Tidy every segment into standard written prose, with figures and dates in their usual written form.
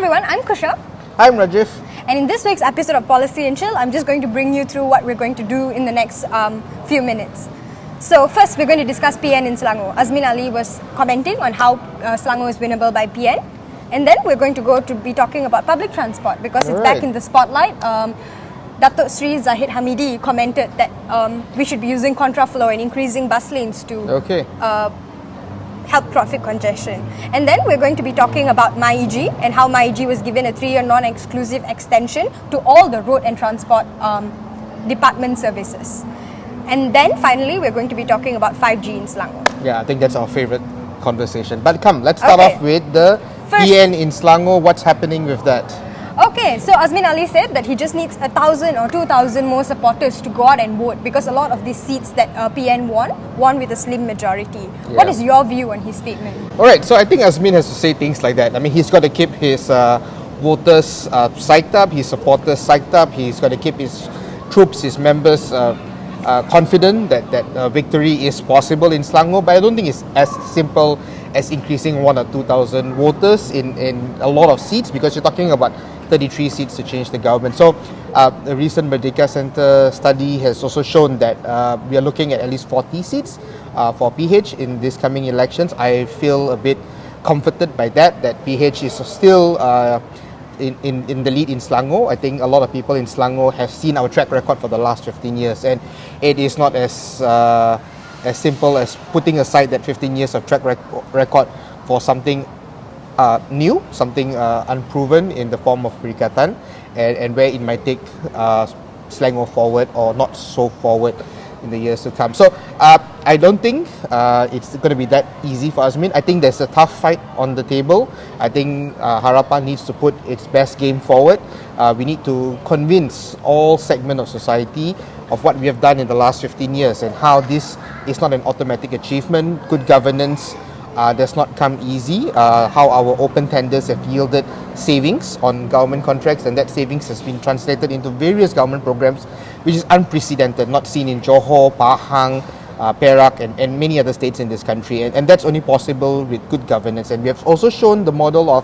everyone, I'm Kusha. I'm Rajiv. And in this week's episode of Policy and Chill, I'm just going to bring you through what we're going to do in the next few minutes. So first, we're going to discuss PN in Selangor. Azmin Ali was commenting on how Selangor is winnable by PN. And then we're going to be talking about public transport because it's back in the spotlight. Datuk Sri Zahid Hamidi commented that we should be using contraflow and increasing bus lanes to help traffic congestion. And then we're going to be talking about MyEG and how MyEG was given a 3-year non-exclusive extension to all the road and transport department services. And then finally, we're going to be talking about 5G in Selangor. Yeah, I think that's our favorite conversation. But come, let's start off with the PN in Selangor. What's happening with that? Okay, so Azmin Ali said that he just needs 1,000 or 2,000 more supporters to go out and vote because a lot of these seats that PN won with a slim majority. Yeah. What is your view on his statement? Alright, so I think Azmin has to say things like that. I mean, he's got to keep his voters psyched up, his supporters psyched up, he's got to keep his troops, his members confident that victory is possible in Selangor, but I don't think it's as simple as increasing 1,000 or 2,000 voters in a lot of seats because you're talking about 33 seats to change the government. So the recent Merdeka Centre study has also shown that we are looking at least 40 seats for PH in this coming elections. I feel a bit comforted by that PH is still in the lead in Selangor. I think a lot of people in Selangor have seen our track record for the last 15 years and it is not as simple as putting aside that 15 years of track record for something new, something unproven in the form of Perikatan and where it might take Selangor forward or not so forward in the years to come. So I don't think it's going to be that easy for Azmin. I think there's a tough fight on the table. I think Harapan needs to put its best game forward. We need to convince all segments of society of what we have done in the last 15 years and how this is not an automatic achievement. Good governance does not come easy, how our open tenders have yielded savings on government contracts and that savings has been translated into various government programs which is unprecedented, not seen in Johor, Pahang, Perak and many other states in this country and that's only possible with good governance. And we have also shown the model of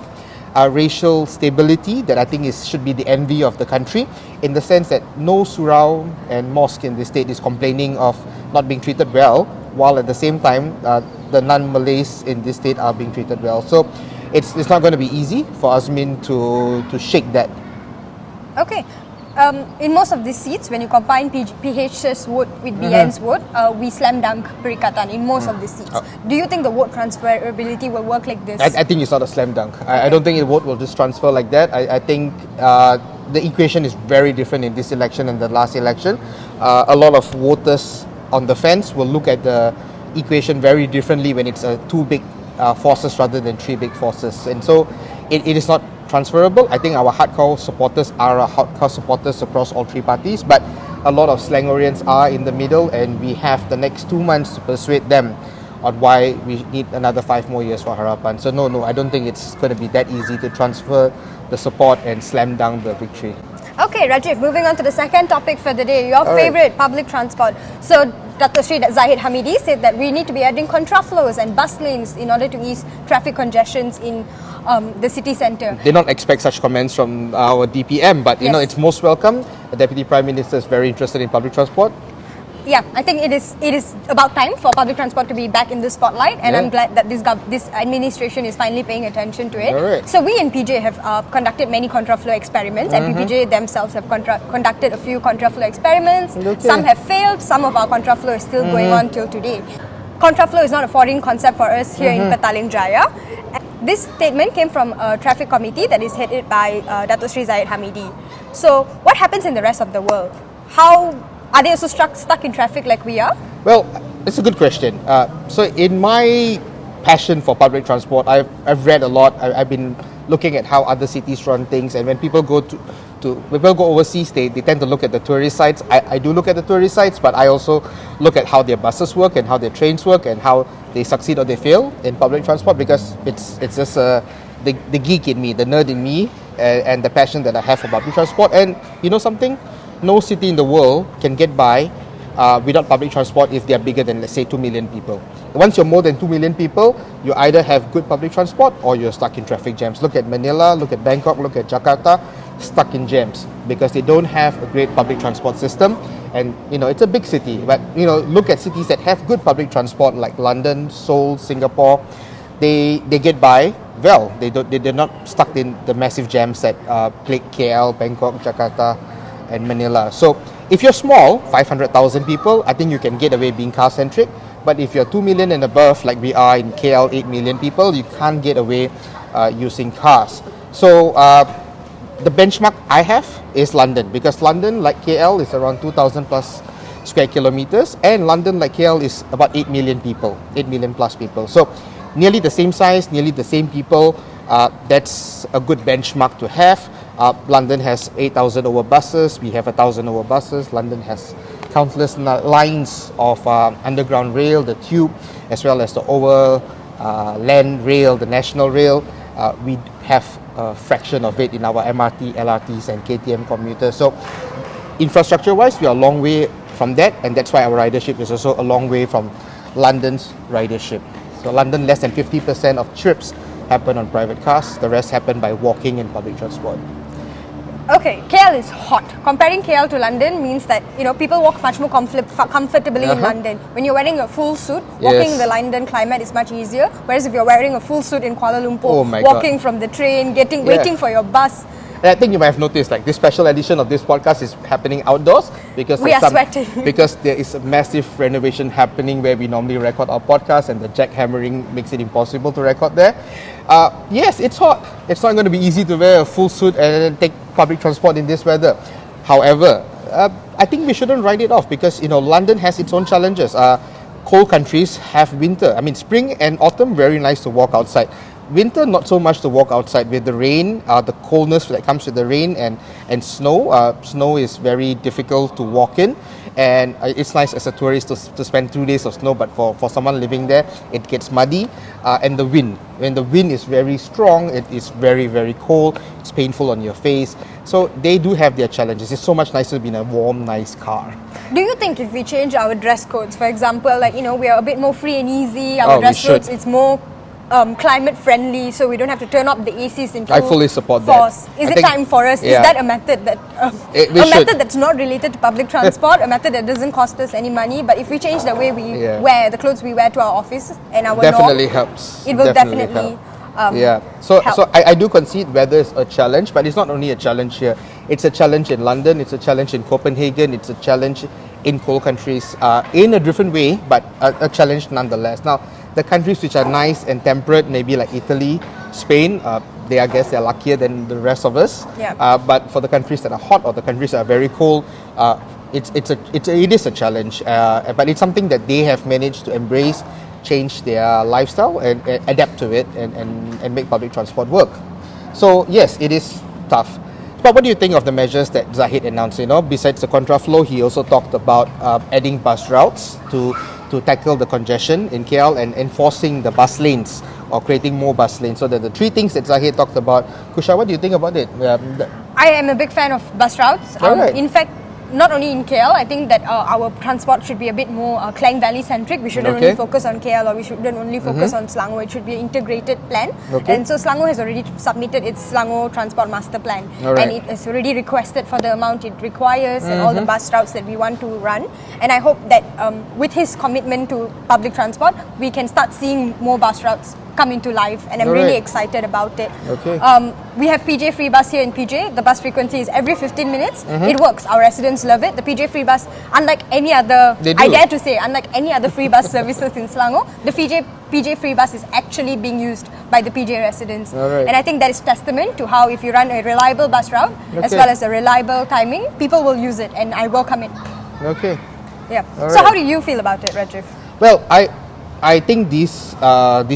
racial stability that I think should be the envy of the country in the sense that no surau and mosque in this state is complaining of not being treated well, while at the same time the non-Malays in this state are being treated well. So it's not going to be easy for Azmin to shake that. Okay. In most of these seats, when you combine PH's vote with BN's vote, we slam dunk Perikatan in most of these seats. Do you think the vote transferability will work like this? I think it's not a slam dunk. I don't think the vote will just transfer like that. I think the equation is very different in this election and the last election. A lot of voters on the fence will look at the equation very differently when it's 2 big forces rather than 3 big forces. And so it is not transferable. I think our hardcore supporters are hardcore supporters across all 3 parties, but a lot of Selangorians are in the middle and we have the next 2 months to persuade them on why we need another 5 more years for Harapan. So no, I don't think it's going to be that easy to transfer the support and slam down the victory. Okay, Rajiv, moving on to the second topic for the day, your favorite public transport. So Datuk Sri Zahid Hamidi said that we need to be adding contraflows and bus lanes in order to ease traffic congestions in the city centre. They don't expect such comments from our DPM, but you know it's most welcome. The Deputy Prime Minister is very interested in public transport. Yeah, I think it is about time for public transport to be back in the spotlight, and I'm glad that this administration is finally paying attention to it. So we in PJ have conducted many contraflow experiments, and PJ themselves have conducted a few contraflow experiments. Some have failed, some of our contraflow is still going on till today. Contraflow is not a foreign concept for us here in Petaling Jaya. This statement came from a traffic committee that is headed by Datuk Sri Zahid Hamidi. So what happens in the rest of the world? How are they also stuck in traffic like we are? Well, it's a good question. So in my passion for public transport, I've read a lot. I've been looking at how other cities run things, and when people go overseas, they tend to look at the tourist sites. I do look at the tourist sites, but I also look at how their buses work and how their trains work and how they succeed or they fail in public transport because it's just the geek in me, the nerd in me, and the passion that I have for public transport. And you know something? No city in the world can get by without public transport if they are bigger than, let's say, 2 million people. Once you're more than 2 million people, you either have good public transport or you're stuck in traffic jams. Look at Manila, look at Bangkok, look at Jakarta, stuck in jams because they don't have a great public transport system. And it's a big city, but look at cities that have good public transport like London, Seoul, Singapore. They get by well. They're not stuck in the massive jams that plague KL, Bangkok, Jakarta, and Manila. So if you're small, 500,000 people, I think you can get away being car centric. But if you're 2 million and above, like we are in KL, 8 million people, you can't get away using cars. So the benchmark I have is London, because London, like KL, is around 2,000 plus square kilometers, and London, like KL, is about 8 million people, 8 million plus people. So nearly the same size, nearly the same people. That's a good benchmark to have. London has 8,000 over buses. We have 1,000 over buses. London has countless lines of underground rail, the tube, as well as the overland rail, the national rail. We have a fraction of it in our MRT, LRTs, and KTM commuters. So infrastructure-wise, we are a long way from that, and that's why our ridership is also a long way from London's ridership. So London, less than 50% of trips happen on private cars. The rest happen by walking and public transport. Okay, KL is hot. Comparing KL to London means that people walk much more comfortably in London. When you're wearing a full suit, walking in the London climate is much easier. Whereas if you're wearing a full suit in Kuala Lumpur, walking from the train, waiting for your bus. And I think you might have noticed, like, this special edition of this podcast is happening outdoors because we are sweating. Because there is a massive renovation happening where we normally record our podcast, and the jackhammering makes it impossible to record there. Yes, it's hot. It's not going to be easy to wear a full suit and then take public transport in this weather. However, I think we shouldn't write it off because London has its own challenges. Cold countries have winter. I mean, spring and autumn, very nice to walk outside. Winter, not so much to walk outside with the rain, the coldness that comes with the rain and snow. Snow is very difficult to walk in, and it's nice as a tourist to spend 2 days of snow, but for someone living there, it gets muddy. And the wind, when the wind is very strong, it is very, very cold, it's painful on your face. So they do have their challenges. It's so much nicer to be in a warm, nice car. Do you think if we change our dress codes, for example, we are a bit more free and easy, our dress codes, it's more climate friendly, so we don't have to turn up the ACs in full I fully support force. that. Is it time for us? Is that a method that method that's not related to public transport, a method that doesn't cost us any money? But if we change the way we wear the clothes we wear to our office and our definitely norm, helps. It will definitely So help. I do concede weather is a challenge, but it's not only a challenge here. It's a challenge in London. It's a challenge in Copenhagen. It's a challenge in cold countries in a different way, but a challenge nonetheless. Now, the countries which are nice and temperate, maybe like Italy, Spain, I guess they're luckier than the rest of us. But for the countries that are hot or the countries that are very cold, it is a challenge. But it's something that they have managed to embrace, change their lifestyle and adapt to it and make public transport work. So yes, it is tough. But what do you think of the measures that Zahid announced? Besides the contraflow, he also talked about adding bus routes to tackle the congestion in KL and enforcing the bus lanes or creating more bus lanes. So the three things that Zahid talked about. Kusha, what do you think about it? I am a big fan of bus routes. In fact, not only in KL, I think that our transport should be a bit more Klang Valley centric. We shouldn't only focus on KL, or we shouldn't only focus on Selangor. It should be an integrated plan. And so Selangor has already submitted its Selangor Transport Master Plan, and it has already requested for the amount it requires and all the bus routes that we want to run. And I hope that with his commitment to public transport, we can start seeing more bus routes come into life, and I'm really excited about it. We have PJ Free Bus here in PJ. The bus frequency is every 15 minutes. It works. Our residents love it. The PJ Free Bus, unlike any other, I dare to say, unlike any other free bus services in Selangor, the PJ Free Bus is actually being used by the PJ residents. And I think that is testament to how if you run a reliable bus route, as well as a reliable timing, people will use it, and I welcome it. So how do you feel about it, Rajiv? Well, I think these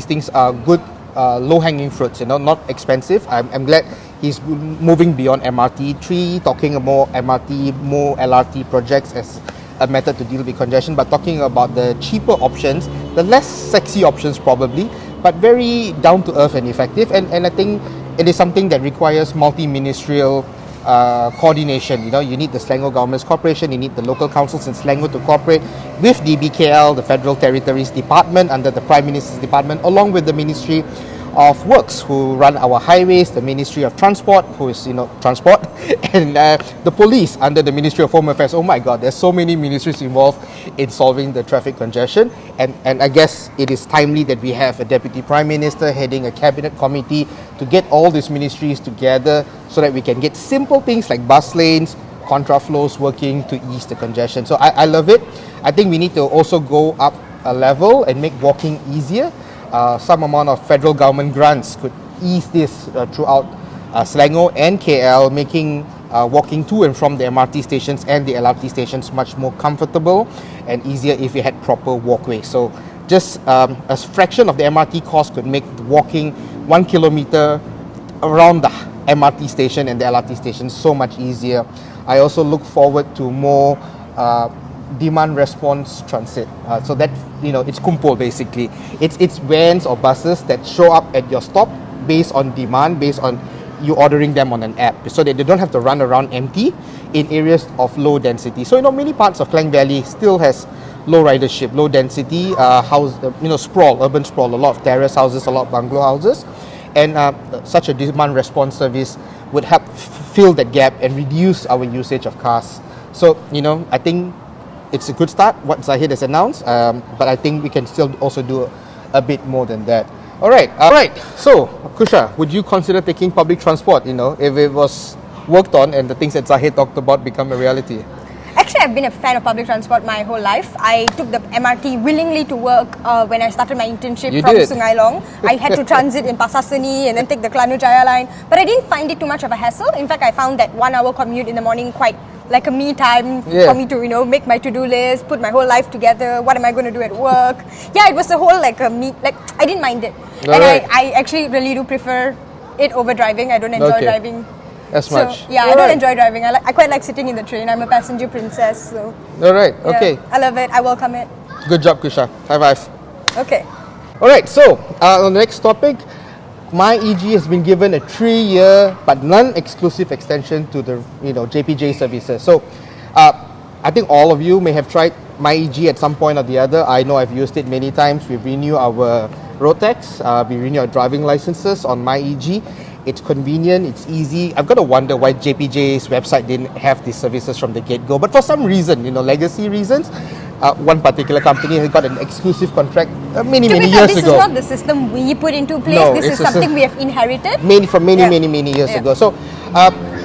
things are good, low-hanging fruits. Not expensive. I'm glad he's moving beyond MRT3, talking more MRT, more LRT projects as a method to deal with congestion, but talking about the cheaper options, the less sexy options probably, but very down to earth and effective. And I think it is something that requires multi-ministerial coordination. You need the Selangor Government's cooperation, you need the local councils in Selangor to cooperate with the BKL, the Federal Territories Department under the Prime Minister's Department, along with the Ministry of Works, who run our highways, the Ministry of Transport, who is transport, and the police under the Ministry of Home Affairs. Oh my God, there's so many ministries involved in solving the traffic congestion, and I guess it is timely that we have a Deputy Prime Minister heading a cabinet committee to get all these ministries together so that we can get simple things like bus lanes, contra flows working to ease the congestion. So I love it. I think we need to also go up a level and make walking easier. Some amount of federal government grants could ease this throughout Selangor and KL, making walking to and from the MRT stations and the LRT stations much more comfortable and easier if we had proper walkways. So just a fraction of the MRT cost could make walking 1 kilometer around the MRT station and the LRT station so much easier. I also look forward to more demand response transit, so that it's kumpul basically. It's vans or buses that show up at your stop based on demand, based on you ordering them on an app, so that they don't have to run around empty in areas of low density. So many parts of Klang Valley still has low ridership, low density sprawl, urban sprawl, a lot of terrace houses, a lot of bungalow houses, and such a demand response service would help fill that gap and reduce our usage of cars. So I think it's a good start what Zahid has announced, but I think we can still also do a bit more than that. All right. So, Kusha, would you consider taking public transport, if it was worked on and the things that Zahid talked about become a reality? Actually, I've been a fan of public transport my whole life. I took the MRT willingly to work when I started my internship from Sungai Long. I had to transit in Pasar Seni and then take the Kelana Jaya line. But I didn't find it too much of a hassle. In fact, I found that 1 hour commute in the morning quite like a me time for me to make my to-do list, put my whole life together. What am I going to do at work? Yeah, it was a whole I didn't mind it. I actually really do prefer it over driving. I don't enjoy driving as much. Yeah, I don't enjoy driving. I quite like sitting in the train. I'm a passenger princess. So alright, okay. I love it. I welcome it. Good job, Kusha. High five. Okay. Alright, so on the next topic, MyEG has been given a 3-year but non-exclusive extension to the JPJ services. So I think all of you may have tried MyEG at some point or the other. I know I've used it many times. We renew our road tax, we renew our driving licenses on MyEG. It's convenient, it's easy. I've got to wonder why JPJ's website didn't have these services from the get-go. But for some reason, legacy reasons, one particular company has got an exclusive contract many years ago. This is not the system we put into place. No, this is something we have inherited. From many years ago. So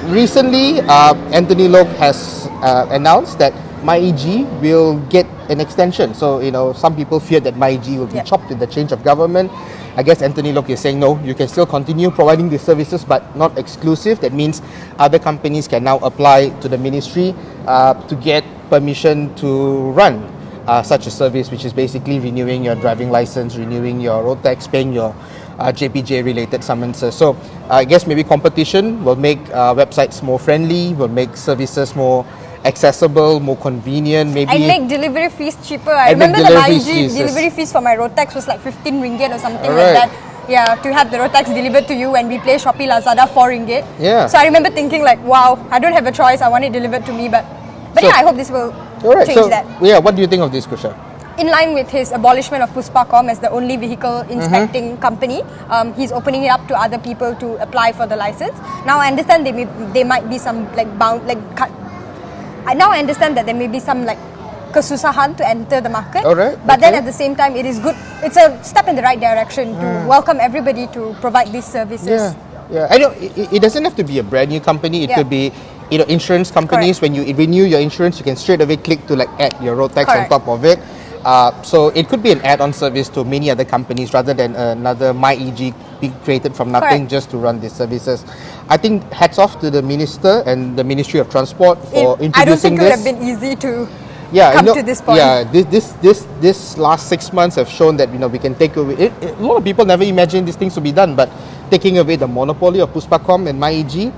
recently, Anthony Lok has announced that MyEG will get an extension. So some people feared that MyEG will be chopped with the change of government. I guess Anthony Lok is saying no, you can still continue providing these services but not exclusive. That means other companies can now apply to the ministry to get permission to run such a service, which is basically renewing your driving license, renewing your road tax, paying your JPJ related summonses. So I guess maybe competition will make websites more friendly, will make services more accessible, more convenient, maybe. And make delivery fees cheaper. I remember the MyEG delivery fees for my road tax was like 15 ringgit or something like that. Yeah, to have the road tax delivered to you, and we play Shopee Lazada 4 ringgit. Yeah. So I remember thinking like, wow, I don't have a choice. I want it delivered to me, but I hope this will change that. Yeah, what do you think of this, Kusha? In line with his abolishment of Puspacom as the only vehicle inspecting company, he's opening it up to other people to apply for the license. Now I understand there might be some now I understand that there may be some kesusahan to enter the market. But then at the same time, it is good. It's a step in the right direction to welcome everybody to provide these services. Yeah. I know it doesn't have to be a brand new company. It could be insurance companies. Correct. When you renew your insurance, you can straight away click to add your road tax on top of it. So it could be an add-on service to many other companies rather than another MyEG being created from nothing just to run these services. I think hats off to the Minister and the Ministry of Transport for introducing this. I don't think it would have been easy to come to this point. Yeah, this last 6 months have shown that we can take away it. A lot of people never imagined these things to be done, but taking away the monopoly of Puspacom and MyEG,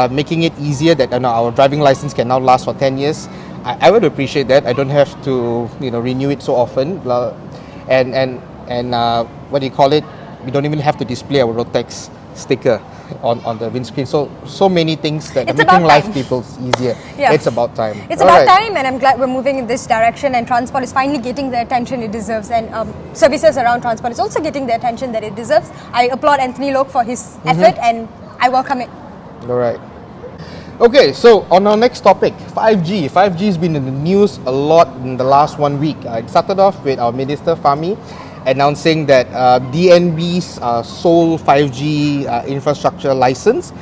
making it easier that our driving license can now last for 10 years. I would appreciate that. I don't have to renew it so often, and what do you call it? We don't even have to display our road tax sticker on the windscreen. So many things that are It's making about life time. people's easier. Yeah. It's about time. It's All about right. time, and I'm glad we're moving in this direction, and transport is finally getting the attention it deserves, and services around transport is also getting the attention that it deserves. I applaud Anthony Loke for his effort, and I welcome it. All right. Okay, so on our next topic, 5G. 5G has been in the news a lot in the last 1 week. It started off with our Minister Fahmi announcing that DNB's sole 5G infrastructure license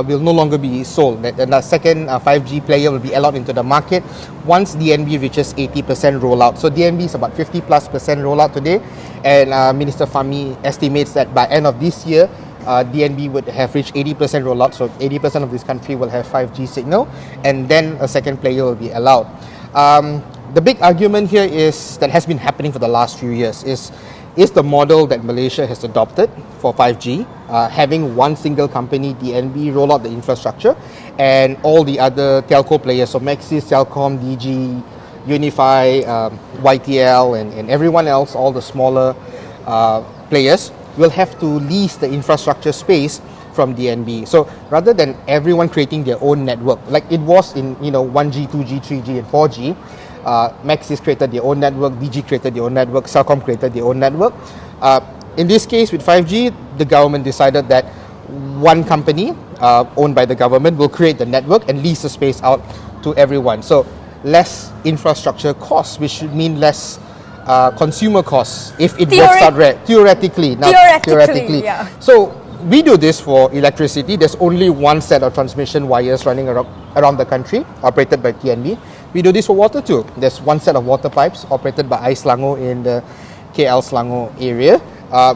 will no longer be sold. That the second 5G player will be allowed into the market once DNB reaches 80% rollout. So DNB is about 50+% rollout today, and Minister Fahmi estimates that by end of this year, DNB would have reached 80% rollout, so 80% of this country will have 5G signal, and then a second player will be allowed. The big argument here is that has been happening for the last few years is the model that Malaysia has adopted for 5G, having one single company, DNB, roll out the infrastructure, and all the other telco players, so Maxis, Celcom, DG, Unify, YTL, and everyone else, all the smaller players, will have to lease the infrastructure space from DNB. So rather than everyone creating their own network, like it was in 1G, 2G, 3G, and 4G, Maxis created their own network, DG created their own network, Celcom created their own network. In this case, with 5G, the government decided that one company owned by the government will create the network and lease the space out to everyone. So less infrastructure costs, which should mean less consumer costs if it works out right. Theoretically. Yeah. So we do this for electricity. There's only one set of transmission wires running around the country, operated by TNB. We do this for water too. There's one set of water pipes operated by Selangor in the KL Selangor area.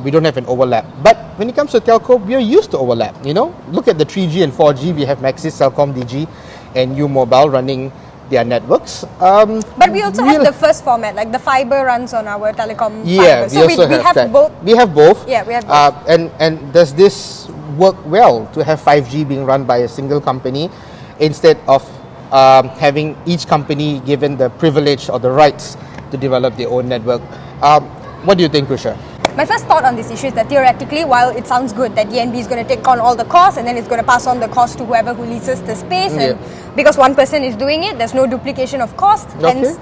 We don't have an overlap. But when it comes to telco, we are used to overlap. Look at the 3G and 4G. We have Maxis, Celcom, DG, and U Mobile running their networks. But we also have the first format, like the fiber runs on our telecom yeah, fiber. So we have that. both. We have both. Yeah, we have both. And does this work well to have 5G being run by a single company instead of having each company given the privilege or the rights to develop their own network? What do you think, Kusha? My first thought on this issue is that theoretically, while it sounds good that DNB is going to take on all the costs and then it's going to pass on the cost to whoever who leases the space, and because one person is doing it, there's no duplication of cost, hence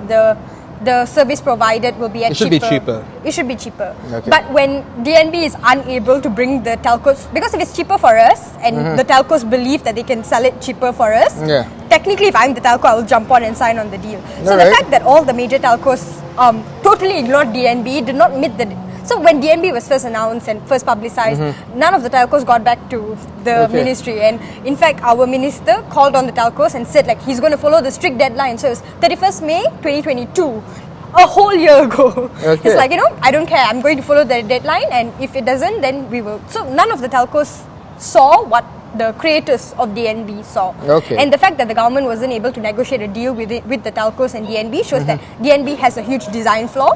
the service provided will be at cheaper. It should be cheaper. It should be cheaper. Okay. But when DNB is unable to bring the telcos, because if it's cheaper for us and the telcos believe that they can sell it cheaper for us, technically if I'm the telco, I will jump on and sign on the deal. So the fact that all the major telcos totally ignored DNB, did not meet the... So when DNB was first announced and first publicized, none of the telcos got back to the ministry, and in fact our minister called on the telcos and said like he's going to follow the strict deadline. So it was 31st May 2022, a whole year ago. It's like, I don't care, I'm going to follow the deadline, and if it doesn't, then we will. So none of the telcos saw what the creators of DNB saw. And the fact that the government wasn't able to negotiate a deal with the telcos and DNB shows that DNB has a huge design flaw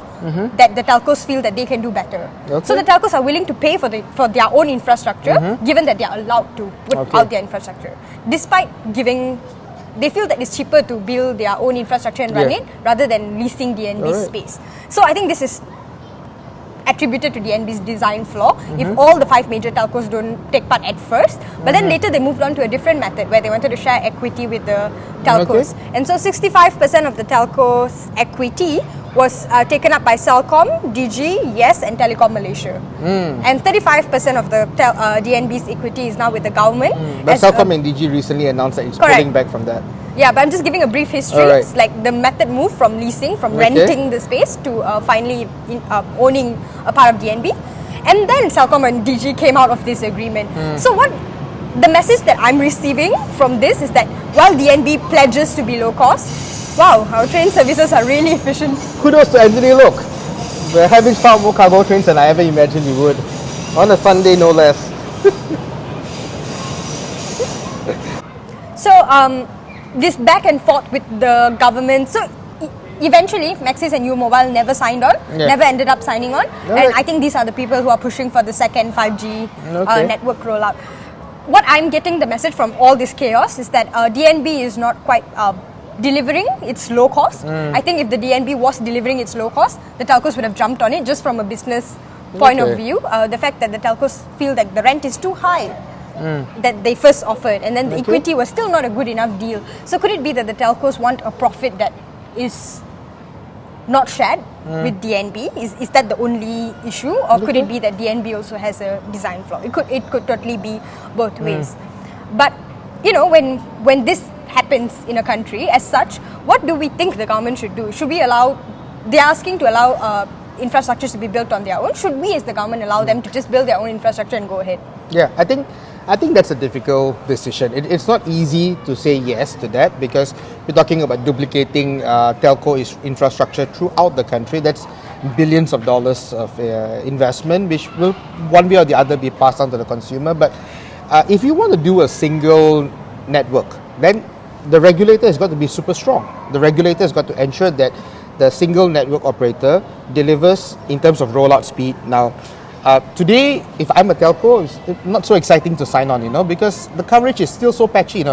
that the telcos feel that they can do better. So the telcos are willing to pay for their own infrastructure, given that they are allowed to put out their infrastructure. Despite they feel that it's cheaper to build their own infrastructure and run it rather than leasing DNB's space. So I think this is attributed to DNB's design flaw if all the 5 major telcos don't take part at first, but then later they moved on to a different method where they wanted to share equity with the telcos. And so 65% of the telcos' equity was taken up by Celcom, DG, Yes, and Telekom Malaysia. And 35% of the DNB's equity is now with the government. But Celcom and DG recently announced that it's pulling back from that. Yeah, but I'm just giving a brief history. It's like the method moved from leasing, from renting the space to finally owning a part of DNB. And then Celcom and DG came out of this agreement. So the message that I'm receiving from this is that while DNB pledges to be low cost, wow, our train services are really efficient. Kudos to Anthony Look. We're having far more cargo trains than I ever imagined we would. On a Sunday, no less. So, this back and forth with the government. So eventually, Maxis and U Mobile never signed on, never ended up signing on. And I think these are the people who are pushing for the second 5G network rollout. What I'm getting the message from all this chaos is that DNB is not quite delivering its low cost. I think if the DNB was delivering its low cost, the telcos would have jumped on it just from a business point of view. The fact that the telcos feel that the rent is too high that they first offered, and then the Okay. equity was still not a good enough deal. So could it be that the telcos want a profit that is not shared with DNB? Is that the only issue, or could it be that DNB also has a design flaw? It could totally be both ways. But when this happens in a country as such, what do we think the government should do? Should we allow? They're asking to allow infrastructures to be built on their own. Should we, as the government, allow them to just build their own infrastructure and go ahead? Yeah, I think that's a difficult decision. It's not easy to say yes to that, because we're talking about duplicating telco infrastructure throughout the country. That's billions of dollars of investment, which will one way or the other be passed on to the consumer. But if you want to do a single network, then the regulator has got to be super strong. The regulator has got to ensure that the single network operator delivers in terms of rollout speed. Now, today, if I'm a telco, it's not so exciting to sign on, because the coverage is still so patchy.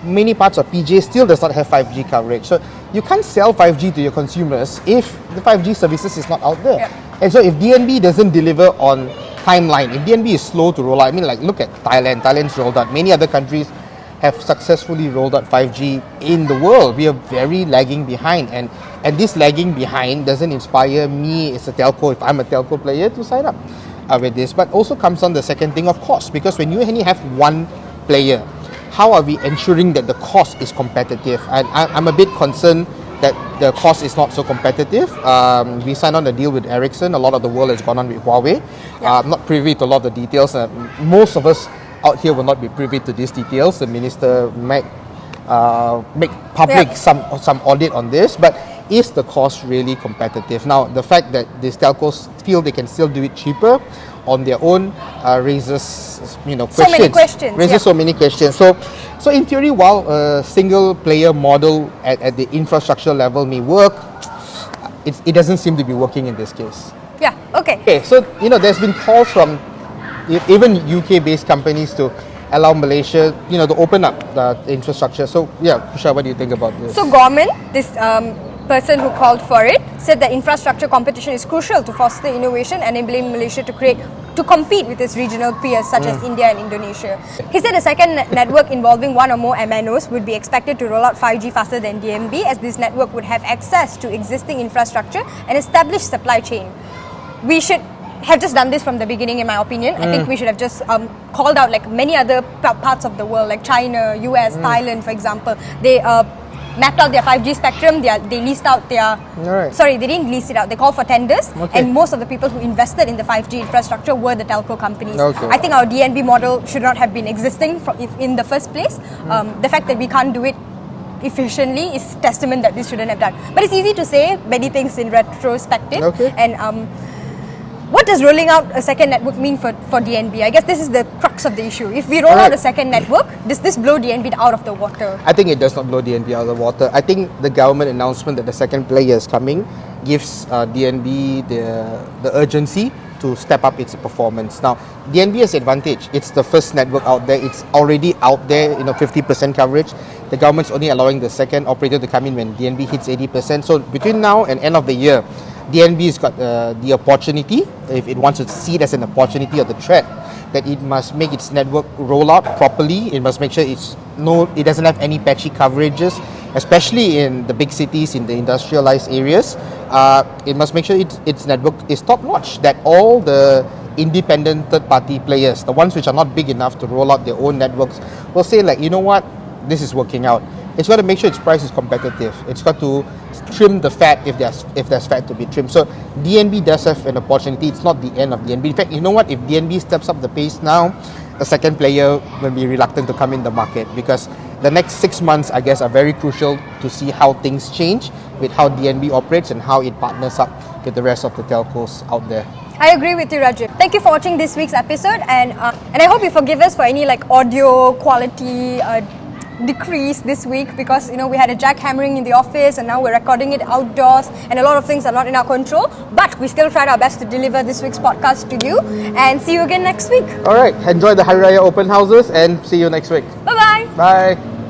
Many parts of PJ still does not have 5G coverage. So you can't sell 5G to your consumers if the 5G services is not out there. Yeah. And so if DNB doesn't deliver on timeline, if DNB is slow to roll out, look at Thailand. Thailand's rolled out. Many other countries have successfully rolled out 5G in the world. We are very lagging behind, and this lagging behind doesn't inspire me as a telco, if I'm a telco player, to sign up with this. But also comes on the second thing of cost, because when you only have one player, how are we ensuring that the cost is competitive? And I'm a bit concerned that the cost is not so competitive. We signed on a deal with Ericsson. A lot of the world has gone on with Huawei. I'm not privy to a lot of the details. Most of us out here will not be privy to these details. The minister might make public some audit on this, but is the cost really competitive? Now, the fact that these telcos feel they can still do it cheaper on their own raises questions. So many questions. Raises so many questions. So in theory, while a single player model at the infrastructure level may work, it doesn't seem to be working in this case. Yeah. Okay. Okay, so there's been calls from even UK-based companies to allow Malaysia, to open up the infrastructure. So yeah, Kusha, what do you think about this? So government, this person who called for it, said that infrastructure competition is crucial to foster innovation, enabling Malaysia to compete with its regional peers such as India and Indonesia. He said a second network involving one or more MNOs would be expected to roll out 5G faster than DNB, as this network would have access to existing infrastructure and established supply chain. We should have just done this from the beginning, in my opinion. I think we should have just called out, like many other parts of the world, like China, US, Thailand, for example. They mapped out their 5G spectrum. They leased out their... Alright. Sorry, they didn't lease it out. They called for tenders. Okay. And most of the people who invested in the 5G infrastructure were the telco companies. Okay. I think our DNB model should not have been existing in the first place. The fact that we can't do it efficiently is testament that this shouldn't have done. But it's easy to say many things in retrospective. Okay. And what does rolling out a second network mean for DNB? I guess this is the crux of the issue. If we roll out a second network, does this blow DNB out of the water? I think it does not blow DNB out of the water. I think the government announcement that the second player is coming gives DNB the urgency to step up its performance. Now, DNB has advantage. It's the first network out there. It's already out there, 50% coverage. The government's only allowing the second operator to come in when DNB hits 80%. So between now and end of the year, DNB has got the opportunity, if it wants to see it as an opportunity or the threat, that it must make its network roll out properly. It must make sure it doesn't have any patchy coverages, especially in the big cities, in the industrialized areas. It must make sure its network is top notch, that all the independent third-party players, the ones which are not big enough to roll out their own networks, will say, like, you know what, this is working out. It's got to make sure its price is competitive. It's got to trim the fat if there's fat to be trimmed. So DNB does have an opportunity. It's not the end of DNB. In fact, you know what? If DNB steps up the pace now, a second player will be reluctant to come in the market, because the next 6 months, I guess, are very crucial to see how things change with how DNB operates and how it partners up with the rest of the telcos out there. I agree with you, Rajiv. Thank you for watching this week's episode, and I hope you forgive us for any audio quality decrease this week, because we had a jackhammering in the office, and now we're recording it outdoors, and a lot of things are not in our control, but we still tried our best to deliver this week's podcast to you, and see you again next week. All right, enjoy the Hari Raya open houses and see you next week. Bye-bye. Bye.